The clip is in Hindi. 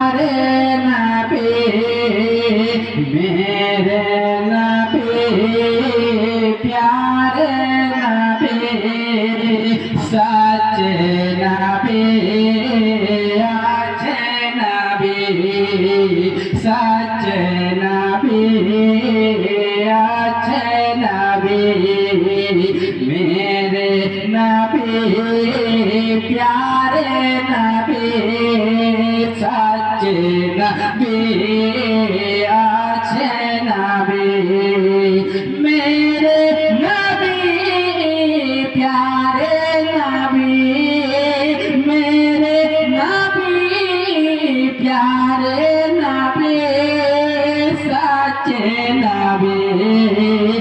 नबी मेरे नबी प्यारे नबी सच नबी अच्छे नबी सच नबी अच्छे नबी मेरे नबी प्यारे नबी सच नबी अच्छे नबी मेरे नबी प्यारे नबी मेरे नबी प्यारे नबी सच नबी